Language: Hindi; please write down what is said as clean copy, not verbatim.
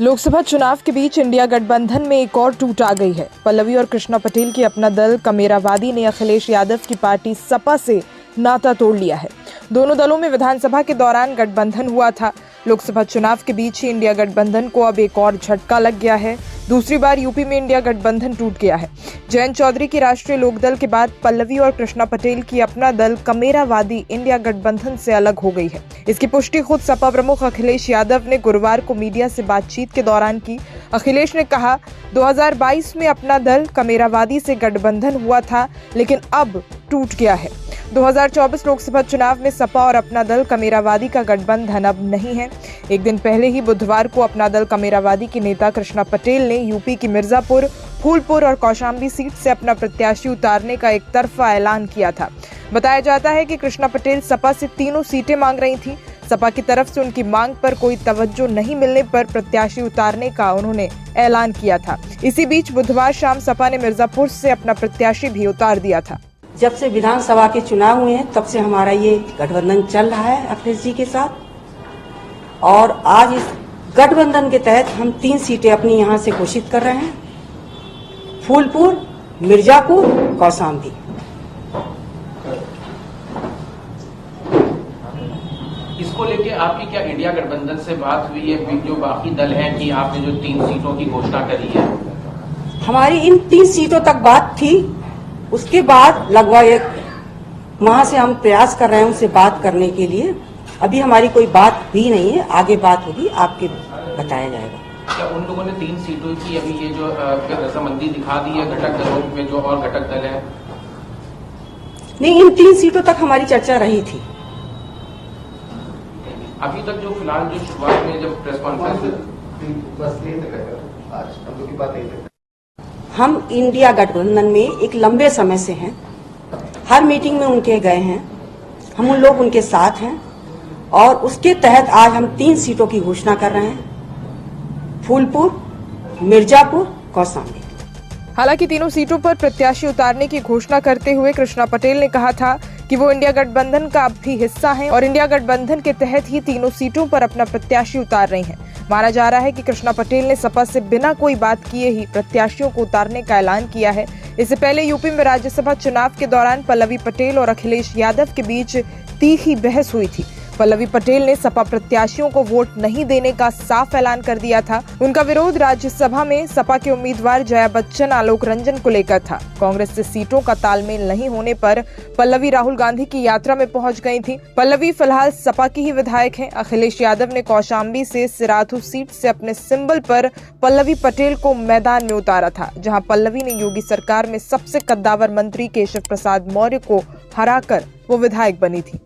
लोकसभा चुनाव के बीच इंडिया गठबंधन में एक और टूट आ गई है। पल्लवी और कृष्णा पटेल की अपना दल कमेरावादी ने अखिलेश यादव की पार्टी सपा से नाता तोड़ लिया है। दोनों दलों में विधानसभा के दौरान गठबंधन हुआ था। लोकसभा चुनाव के बीच ही इंडिया गठबंधन को अब एक और झटका लग गया है। दूसरी बार यूपी में इंडिया गठबंधन टूट गया है। जयंत चौधरी की राष्ट्रीय लोकदल के बाद पल्लवी और कृष्णा पटेल की अपना दल कमेरावादी इंडिया गठबंधन से अलग हो गई है। इसकी पुष्टि खुद सपा प्रमुख अखिलेश यादव ने गुरुवार को मीडिया से बातचीत के दौरान की। अखिलेश ने कहा, 2022 में अपना दल कमेरावादी से गठबंधन हुआ था, लेकिन अब टूट गया है। 2024 लोकसभा चुनाव में सपा और अपना दल कमेरावादी का गठबंधन अब नहीं है। एक दिन पहले ही बुधवार को अपना दल कमेरावादी के नेता कृष्णा पटेल ने यूपी की मिर्जापुर, फूलपुर और कौशाम्बी सीट से अपना प्रत्याशी उतारने का एक तरफा ऐलान किया था। बताया जाता है कि कृष्णा पटेल सपा से तीनों सीटें मांग रही थी। सपा की तरफ से उनकी मांग पर कोई तवज्जो नहीं मिलने पर प्रत्याशी उतारने का उन्होंने ऐलान किया था। इसी बीच बुधवार शाम सपा ने मिर्जापुर से अपना प्रत्याशी भी उतार दिया था। जब से विधानसभा के चुनाव हुए हैं तब से हमारा ये गठबंधन चल रहा है अखिलेश जी के साथ, और आज इस गठबंधन के तहत हम 3 सीटें अपनी यहाँ से घोषित कर रहे हैं: फूलपुर, मिर्जापुर, कौशाम्बी। इसको लेके आपकी क्या इंडिया गठबंधन से बात हुई है, जो बाकी दल हैं, कि आपने जो 3 सीटों की घोषणा करी है? हमारी इन 3 सीटों तक बात थी। उसके बाद लगभग एक माह से हम प्रयास कर रहे हैं उनसे बात करने के लिए। अभी हमारी कोई बात हुई नहीं है, आगे बात होगी, आपके बताया जाएगा। क्या उन लोगों ने 3 सीटों की अभी ये जो रजामंदी दिखा दी है घटक दलों में, जो और घटक दल है? नहीं, इन 3 सीटों तक हमारी चर्चा रही थी। अभी तक जो फिलहाल जो शुरुआत में जब प्रेस कॉन्फ्रेंस हम इंडिया गठबंधन में एक लंबे समय से हैं, हर मीटिंग में उनके गए हैं, हम उन लोग उनके साथ हैं, और उसके तहत आज हम 3 सीटों की घोषणा कर रहे हैं: फूलपुर, मिर्जापुर, कौशाम्बी। हालांकि तीनों सीटों पर प्रत्याशी उतारने की घोषणा करते हुए कृष्णा पटेल ने कहा था कि वो इंडिया गठबंधन का अब भी हिस्सा हैं और इंडिया गठबंधन के तहत ही तीनों सीटों पर अपना प्रत्याशी उतार रहे हैं। माना जा रहा है कि कृष्णा पटेल ने सपा से बिना कोई बात किए ही प्रत्याशियों को उतारने का ऐलान किया है। इससे पहले यूपी में राज्यसभा चुनाव के दौरान पल्लवी पटेल और अखिलेश यादव के बीच तीखी बहस हुई थी। पल्लवी पटेल ने सपा प्रत्याशियों को वोट नहीं देने का साफ ऐलान कर दिया था। उनका विरोध राज्यसभा में सपा के उम्मीदवार जया बच्चन, आलोक रंजन को लेकर था। कांग्रेस से सीटों का तालमेल नहीं होने पर पल्लवी राहुल गांधी की यात्रा में पहुंच गई थी। पल्लवी फिलहाल सपा की ही विधायक हैं। अखिलेश यादव ने कौशाम्बी से सिराथू सीट से अपने सिंबल पर पल्लवी पटेल को मैदान में उतारा था, जहां पल्लवी ने योगी सरकार में सबसे कद्दावर मंत्री केशव प्रसाद मौर्य को हराकर वो विधायक बनी थी।